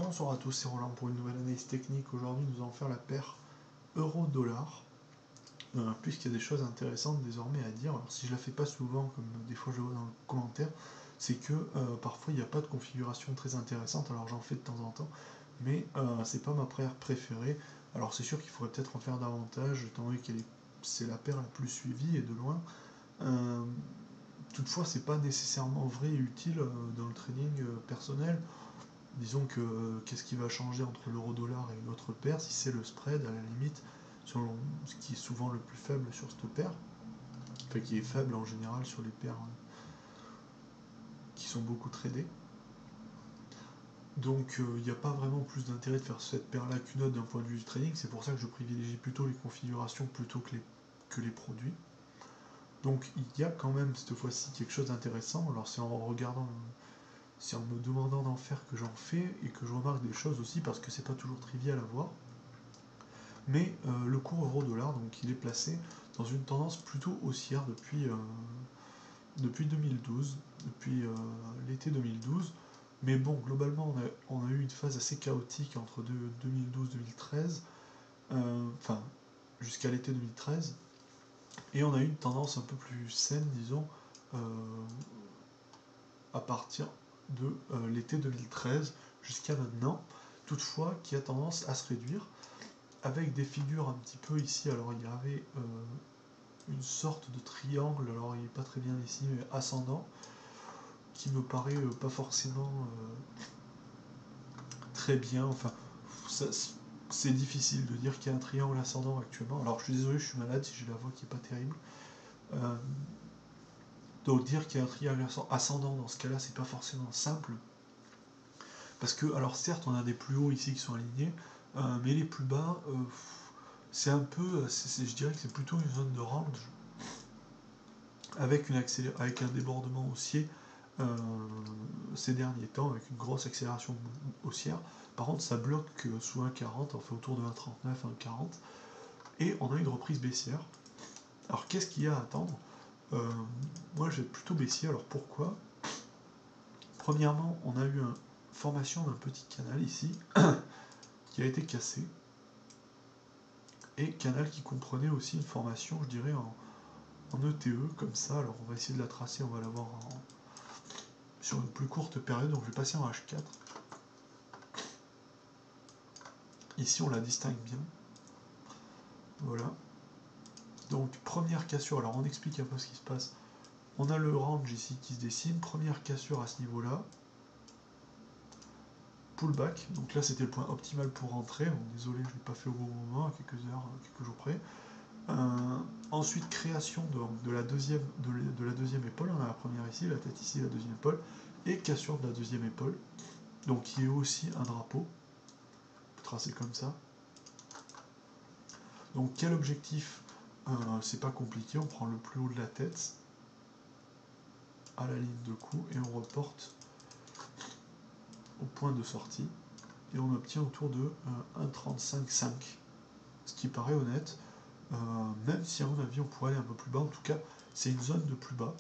Bonsoir à tous, c'est Roland pour une nouvelle analyse technique. Aujourd'hui, nous allons faire la paire euro-dollar, puisqu'il y a des choses intéressantes désormais à dire. Alors, si je la fais pas souvent, comme des fois je le vois dans le commentaire, c'est que parfois il n'y a pas de configuration très intéressante. Alors, j'en fais de temps en temps, mais c'est pas ma paire préférée. Alors, c'est sûr qu'il faudrait peut-être en faire davantage, étant donné que c'est la paire la plus suivie et de loin. Toutefois, c'est pas nécessairement vrai et utile dans le trading personnel. Disons que qu'est-ce qui va changer entre l'euro-dollar et une autre paire, si c'est le spread à la limite, selon ce qui est souvent le plus faible sur cette paire, enfin qui est faible en général sur les paires qui sont beaucoup tradées. Donc il n'y a pas vraiment plus d'intérêt de faire cette paire-là qu'une autre d'un point de vue du trading, c'est pour ça que je privilégie plutôt les configurations plutôt que les produits. Donc il y a quand même cette fois-ci quelque chose d'intéressant, alors c'est en me demandant d'en faire que j'en fais et que je remarque des choses aussi parce que c'est pas toujours trivial à voir. Mais le cours euro-dollar, donc il est placé dans une tendance plutôt haussière depuis 2012, depuis l'été 2012. Mais bon, globalement, on a eu une phase assez chaotique entre 2012-2013, enfin jusqu'à l'été 2013, et on a eu une tendance un peu plus saine, disons, à partir de l'été 2013 jusqu'à maintenant, toutefois qui a tendance à se réduire, avec des figures un petit peu ici. Alors il y avait une sorte de triangle, alors il n'est pas très bien ici, mais ascendant, qui me paraît pas forcément très bien. Enfin, c'est difficile de dire qu'il y a un triangle ascendant actuellement. Alors je suis désolé, je suis malade si j'ai la voix qui n'est pas terrible. Donc dire qu'il y a un triangle ascendant dans ce cas-là, c'est pas forcément simple. Parce que, alors certes, on a des plus hauts ici qui sont alignés, mais les plus bas, c'est un peu, je dirais que c'est plutôt une zone de range, avec un débordement haussier ces derniers temps, avec une grosse accélération haussière. Par contre, ça bloque sous 1,40, enfin autour de 1,39, 1,40, et on a une reprise baissière. Alors qu'est-ce qu'il y a à attendre? Moi, je vais plutôt baissier. Alors pourquoi? Premièrement, on a eu une formation d'un petit canal ici, qui a été cassé, et canal qui comprenait aussi une formation, je dirais, en ETE, comme ça. Alors on va essayer de la tracer, on va la voir sur une plus courte période, donc je vais passer en H4. Ici on la distingue bien. Voilà. Donc première cassure, alors on explique un peu ce qui se passe. On a le range ici qui se dessine, première cassure à ce niveau-là. Pullback, donc là c'était le point optimal pour rentrer. Bon, désolé, je ne l'ai pas fait au bon moment, à quelques heures, quelques jours près. Ensuite, création de la deuxième épaule. On a la première ici, la tête ici, la deuxième épaule, et cassure de la deuxième épaule, donc qui est aussi un drapeau, tracé comme ça. Donc quel objectif? C'est pas compliqué, on prend le plus haut de la tête à la ligne de coup et on reporte au point de sortie et on obtient autour de 1,35,5, ce qui paraît honnête. Même si à mon avis on pourrait aller un peu plus bas, en tout cas c'est une zone de plus bas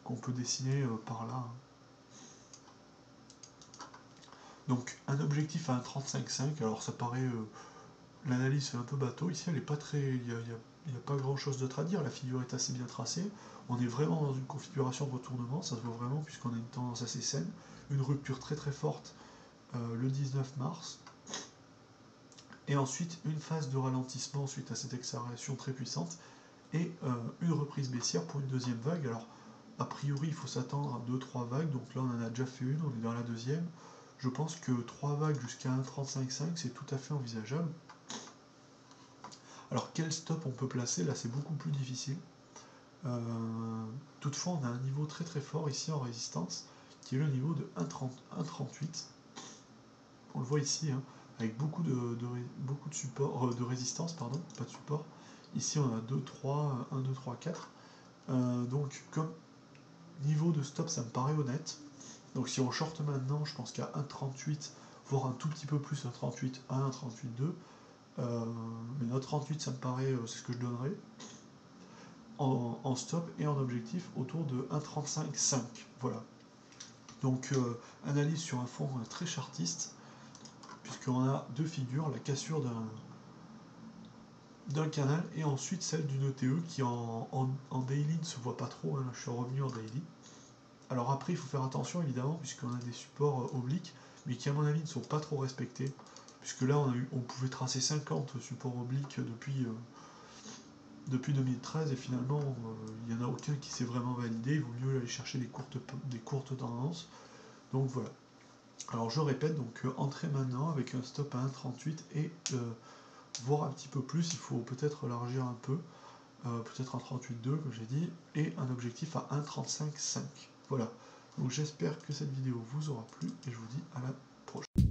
qu'on peut dessiner par là. Donc un objectif à 1,35,5, alors ça paraît, l'analyse fait un peu bateau, ici elle est pas très, il n'y a pas grand chose d'autre à dire, la figure est assez bien tracée, on est vraiment dans une configuration de retournement, ça se voit vraiment puisqu'on a une tendance assez saine, une rupture très très forte le 19 mars, et ensuite une phase de ralentissement suite à cette accélération très puissante, et une reprise baissière pour une deuxième vague. Alors a priori il faut s'attendre à 2-3 vagues, donc là on en a déjà fait une, on est dans la deuxième. Je pense que 3 vagues jusqu'à 1,35,5 c'est tout à fait envisageable. Alors quel stop on peut placer? Là c'est beaucoup plus difficile. Toutefois on a un niveau très très fort ici en résistance, qui est le niveau de 1,38. On le voit ici, hein, avec beaucoup de support, de résistance, pardon, pas de support. Ici on a 2, 3, 1, 2, 3, 4. Donc comme niveau de stop ça me paraît honnête. Donc si on short maintenant, je pense qu'à 1,38, voire un tout petit peu plus, 1,38, 1, 1,38,2. Mais notre 38 ça me paraît, c'est ce que je donnerais en stop et en objectif autour de 1,35,5. Voilà. Donc analyse sur un fond très chartiste. puisqu'on a deux figures, la cassure d'un canal et ensuite celle d'une ETE qui en daily ne se voit pas trop, hein, là je suis revenu en daily. Alors après il faut faire attention évidemment puisqu'on a des supports obliques mais qui à mon avis ne sont pas trop respectés, puisque là on pouvait tracer 50 supports obliques depuis 2013 et finalement il n'y en a aucun qui s'est vraiment validé, il vaut mieux aller chercher des courtes tendances. Donc voilà. Alors je répète, donc entrer maintenant avec un stop à 1,38 et voir un petit peu plus, il faut peut-être élargir un peu, peut-être un 38,2 comme j'ai dit, et un objectif à 1,35,5. Voilà. Donc j'espère que cette vidéo vous aura plu et je vous dis à la prochaine.